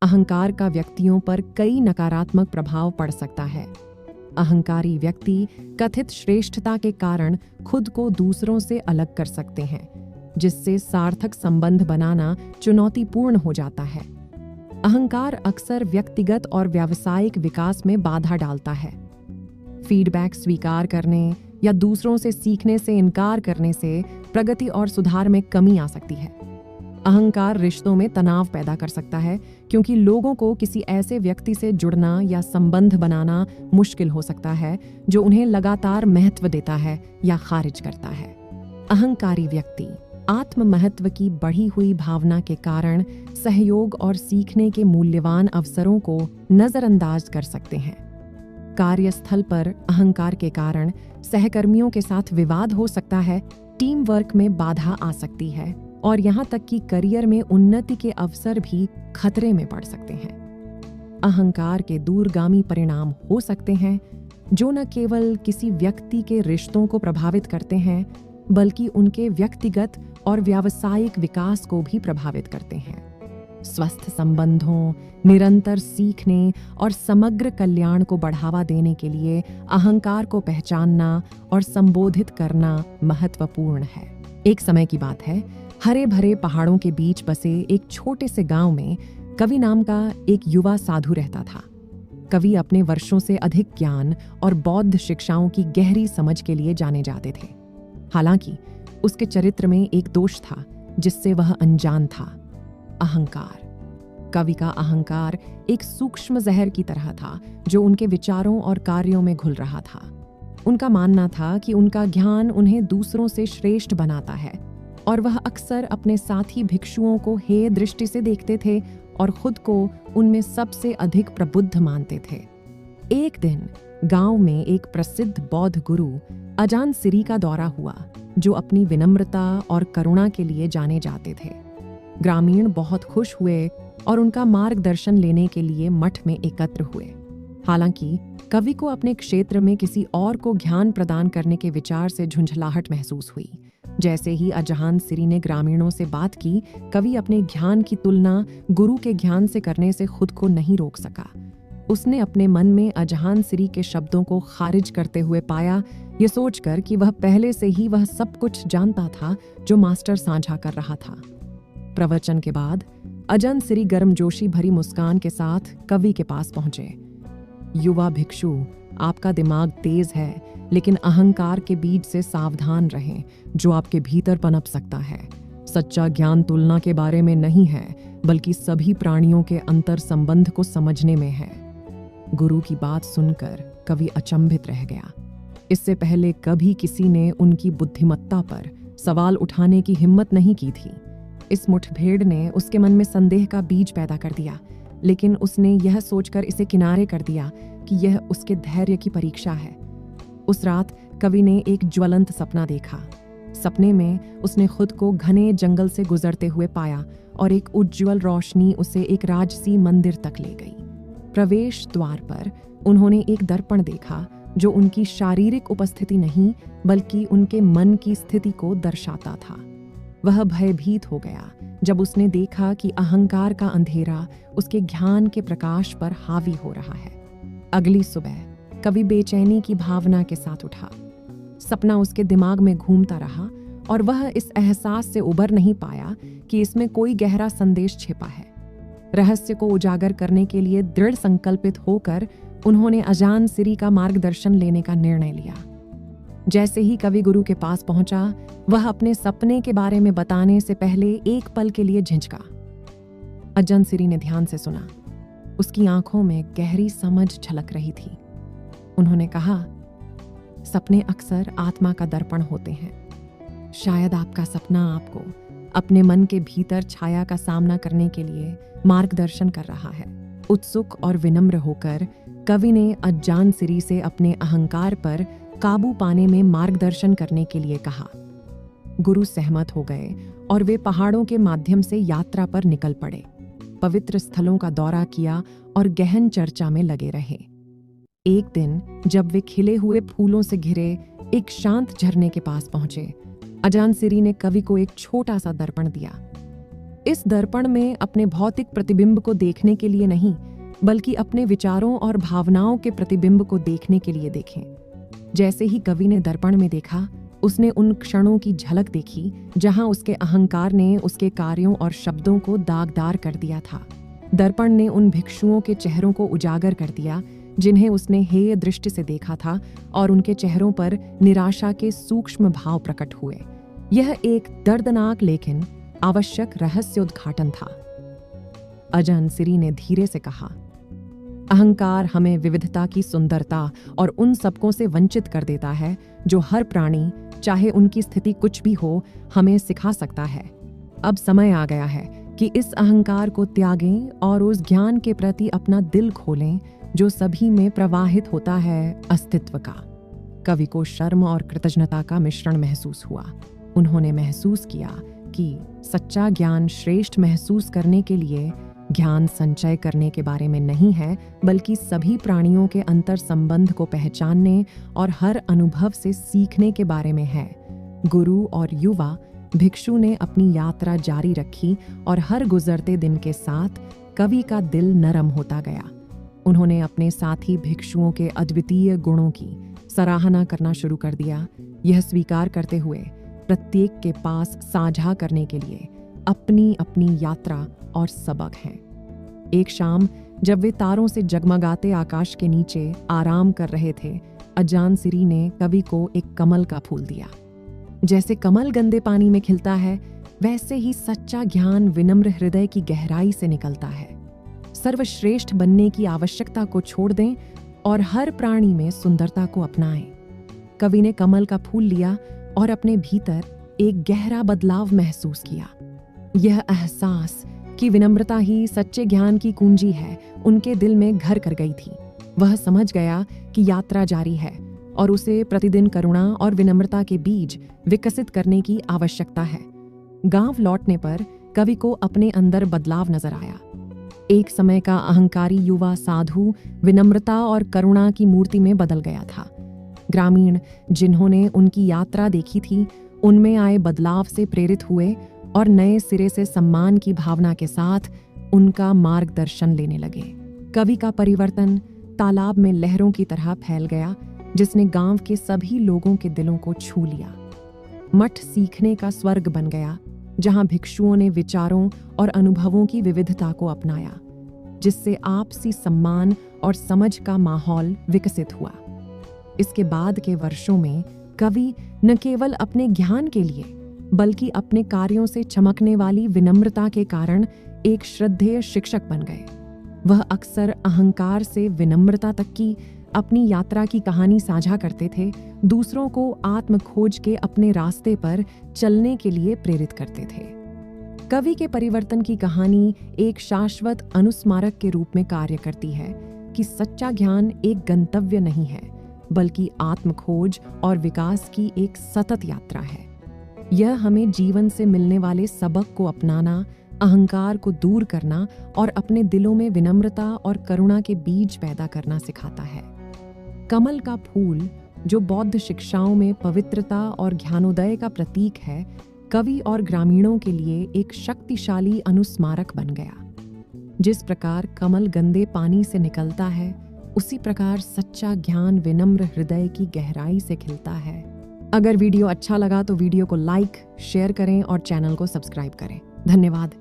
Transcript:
अहंकार का व्यक्तियों पर कई नकारात्मक प्रभाव पड़ सकता है। अहंकारी व्यक्ति कथित श्रेष्ठता के कारण खुद को दूसरों से अलग कर सकते हैं, जिससे सार्थक संबंध बनाना चुनौतीपूर्ण हो जाता है। अहंकार अक्सर व्यक्तिगत और व्यावसायिक विकास में बाधा डालता है। फीडबैक स्वीकार करने या दूसरों से सीखने से इनकार करने से प्रगति और सुधार में कमी आ सकती है। अहंकार रिश्तों में तनाव पैदा कर सकता है, क्योंकि लोगों को किसी ऐसे व्यक्ति से जुड़ना या संबंध बनाना मुश्किल हो सकता है जो उन्हें लगातार महत्व देता है या खारिज करता है। अहंकारी व्यक्ति आत्म महत्व की बढ़ी हुई भावना के कारण सहयोग और सीखने के मूल्यवान अवसरों को नजरअंदाज कर सकते हैं। कार्यस्थल पर अहंकार के कारण सहकर्मियों के साथ विवाद हो सकता है, टीम वर्क में बाधा आ सकती है और यहाँ तक कि करियर में उन्नति के अवसर भी खतरे में पड़ सकते हैं। अहंकार के दूरगामी परिणाम हो सकते हैं जो न केवल किसी व्यक्ति के रिश्तों को प्रभावित करते हैं, बल्कि उनके व्यक्तिगत और व्यावसायिक विकास को भी प्रभावित करते हैं। स्वस्थ संबंधों, निरंतर सीखने और समग्र कल्याण को बढ़ावा देने के लिए अहंकार को पहचानना और संबोधित करना महत्वपूर्ण है। एक समय की बात है, हरे भरे पहाड़ों के बीच बसे एक छोटे से गांव में कवि नाम का एक युवा साधु रहता था। कवि अपने वर्षों से अधिक ज्ञान और बौद्ध शिक्षाओं की गहरी समझ के लिए जाने जाते थे। हालांकि उसके चरित्र में एक दोष था जिससे वह अनजान था, अहंकार। कवि का अहंकार एक सूक्ष्म जहर की तरह था जो उनके विचारों और कार्यों में घुल रहा था। उनका मानना था कि उनका ज्ञान उन्हें दूसरों से श्रेष्ठ बनाता है और वह अक्सर अपने साथी भिक्षुओं को हेय दृष्टि से देखते थे और खुद को उनमें सबसे अधिक प्रबुद्ध मानते थे। एक दिन गांव में एक प्रसिद्ध बौद्ध गुरु अजान सिरी का दौरा हुआ, जो अपनी विनम्रता और करुणा के लिए जाने जाते थे। ग्रामीण बहुत खुश हुए और उनका मार्गदर्शन लेने के लिए मठ में एकत्र हुए। हालांकि कवि को अपने क्षेत्र में किसी और को ज्ञान प्रदान करने के विचार से झुंझलाहट महसूस हुई। जैसे ही अजहान सिरी ने ग्रामीणों से बात की, कवि अपने ज्ञान की तुलना गुरु के ज्ञान से करने से खुद को नहीं रोक सका। उसने अपने मन में अजहान सिरी के शब्दों को खारिज करते हुए पाया, ये सोचकर कि वह पहले से ही वह सब कुछ जानता था जो मास्टर साझा कर रहा था। प्रवचन के बाद अजान सिरी गर्मजोशी भरी मुस्कान के साथ कवि के पास पहुंचे। युवा भिक्षु, आपका दिमाग तेज है, लेकिन अहंकार के बीज से सावधान रहें जो आपके भीतर पनप सकता है। सच्चा ज्ञान तुलना के बारे में नहीं है, बल्कि सभी प्राणियों के अंतर संबंध को समझने में है। गुरु की बात सुनकर कवि अचंभित रह गया। इससे पहले कभी किसी ने उनकी बुद्धिमत्ता पर सवाल उठाने की हिम्मत नहीं की थी। इस मुठभेड़ ने उसके मन में संदेह का बीज पैदा कर दिया, लेकिन उसने यह सोचकर इसे किनारे कर दिया कि यह उसके धैर्य की परीक्षा है। उस रात कवि ने एक ज्वलंत सपना देखा। सपने में उसने खुद को घने जंगल से गुजरते हुए पाया और एक उज्ज्वल रोशनी उसे एक राजसी मंदिर तक ले गई। प्रवेश द्वार पर उन्होंने एक दर्पण देखा जो उनकी शारीरिक उपस्थिति नहीं, बल्कि उनके मन की स्थिति को दर्शाता था। वह भयभीत हो गया जब उसने देखा कि अहंकार का अंधेरा उसके ज्ञान के प्रकाश पर हावी हो रहा है। अगली सुबह कवि बेचैनी की भावना के साथ उठा। सपना उसके दिमाग में घूमता रहा और वह इस एहसास से उबर नहीं पाया कि इसमें कोई गहरा संदेश छिपा है। रहस्य को उजागर करने के लिए दृढ़ संकल्पित होकर उन्होंने अजान सिरी का मार्गदर्शन लेने का निर्णय लिया। जैसे ही कवि गुरु के पास पहुंचा, वह अपने सपने के बारे में बताने से पहले एक पल के लिए झिझका। अजान सिरी ने ध्यान से सुना। उसकी आंखों में गहरी समझ झलक रही थी। उन्होंने कहा, सपने अक्सर आत्मा का दर्पण होते हैं। शायद आपका सपना आपको अपने मन के भीतर छाया का सामना करने के लिए मार्गदर्शन कर रहा है। उत्सुक और विनम्र होकर कवि ने अजान सिरी से अपने अहंकार पर काबू पाने में मार्गदर्शन करने के लिए कहा। गुरु सहमत हो गए और वे पहाड़ों के माध्यम से यात्रा पर निकल पड़े। पवित्र स्थलों का दौरा किया और गहन चर्चा में लगे रहे। एक दिन जब वे खिले हुए फूलों से घिरे एक शांत झरने के पास पहुंचे, अजान सिरी ने कवि को एक छोटा सा दर्पण दिया। इस दर्पण में अपने भौतिक प्रतिबिंब को देखने के लिए नहीं, बल्कि अपने विचारों और भावनाओं के प्रतिबिंब को देखने के लिए देखें। जैसे ही कवि ने दर्पण में देखा, उसने उन क्षणों की झलक देखी जहां उसके अहंकार ने उसके कार्यों और शब्दों को दागदार कर दिया था। दर्पण ने उन भिक्षुओं के चेहरों को उजागर कर दिया जिन्हें उसने हेय दृष्टि से देखा था, और उनके चेहरों पर निराशा के सूक्ष्म भाव प्रकट हुए। यह एक दर्दनाक लेकिन आवश्यक रहस्योद्घाटन था। अजन सिरी ने धीरे से कहा, अहंकार हमें विविधता की सुंदरता और उन सबकों से वंचित कर देता है जो हर प्राणी, चाहे उनकी स्थिति कुछ भी हो, हमें सिखा सकता है। अब समय आ गया है कि इस अहंकार को त्यागें और उस ज्ञान के प्रति अपना दिल खोलें जो सभी में प्रवाहित होता है, अस्तित्व का। कवि को शर्म और कृतज्ञता का मिश्रण महसूस हुआ। उन्होंने महसूस किया कि सच्चा ज्ञान श्रेष्ठ महसूस करने के लिए ज्ञान संचय करने के बारे में नहीं है, बल्कि सभी प्राणियों के अंतर संबंध को पहचानने और हर अनुभव से सीखने के बारे में है। गुरु और युवा भिक्षु ने अपनी यात्रा जारी रखी और हर गुजरते दिन के साथ कवि का दिल नरम होता गया। उन्होंने अपने साथी भिक्षुओं के अद्वितीय गुणों की सराहना करना शुरू कर दिया, यह स्वीकार करते हुए प्रत्येक के पास साझा करने के लिए अपनी अपनी यात्रा और सबक हैं। एक शाम जब वे तारों से जगमगाते आकाश के नीचे आराम कर रहे थे, अजान सिरी ने कवि को एक कमल का फूल दिया। जैसे कमल गंदे पानी में खिलता है, वैसे ही सच्चा ज्ञान विनम्र हृदय की गहराई से निकलता है। सर्वश्रेष्ठ बनने की आवश्यकता को छोड़ दें और हर प्राणी में सुंदरता को अपनाएं। कवि ने कमल का फूल लिया और अपने भीतर एक गहरा बदलाव महसूस किया। यह एहसास कि विनम्रता ही सच्चे ज्ञान की कुंजी है, उनके दिल में घर कर गई थी। वह समझ गया कि यात्रा जारी है और उसे प्रतिदिन करुणा और विनम्रता के बीज विकसित करने की आवश्यकता है। गांव लौटने पर कवि को अपने अंदर बदलाव नजर आया। एक समय का अहंकारी युवा साधु विनम्रता और करुणा की मूर्ति में बदल गया था। ग्रामीण जिन्होंने उनकी यात्रा देखी थी, उनमें आए बदलाव से प्रेरित हुए और नए सिरे से सम्मान की भावना के साथ उनका मार्गदर्शन लेने लगे। कवि का परिवर्तन तालाब में लहरों की तरह फैल गया, जिसने गांव के सभी लोगों के दिलों को छू लिया। मठ सीखने का स्वर्ग बन गया, जहां भिक्षुओं ने विचारों और अनुभवों की विविधता को अपनाया, जिससे आपसी सम्मान और समझ का माहौल विकसित हुआ। इसके बाद के वर्षों में कवि न केवल अपने ज्ञान के लिए, बल्कि अपने कार्यों से चमकने वाली विनम्रता के कारण एक श्रद्धेय शिक्षक बन गए। वह अक्सर अहंकार से विनम्रता तक की अपनी यात्रा की कहानी साझा करते थे, दूसरों को आत्म खोज के अपने रास्ते पर चलने के लिए प्रेरित करते थे। कवि के परिवर्तन की कहानी एक शाश्वत अनुस्मारक के रूप में कार्य करती है कि सच्चा ज्ञान एक गंतव्य नहीं है, बल्कि आत्म खोज और विकास की एक सतत यात्रा है। यह हमें जीवन से मिलने वाले सबक को अपनाना, अहंकार को दूर करना और अपने दिलों में विनम्रता और करुणा के बीज पैदा करना सिखाता है। कमल का फूल, जो बौद्ध शिक्षाओं में पवित्रता और ज्ञानोदय का प्रतीक है, कवि और ग्रामीणों के लिए एक शक्तिशाली अनुस्मारक बन गया। जिस प्रकार कमल गंदे पानी से निकलता है, उसी प्रकार सच्चा ज्ञान विनम्र हृदय की गहराई से खिलता है। अगर वीडियो अच्छा लगा तो वीडियो को लाइक, शेयर करें और चैनल को सब्सक्राइब करें। धन्यवाद।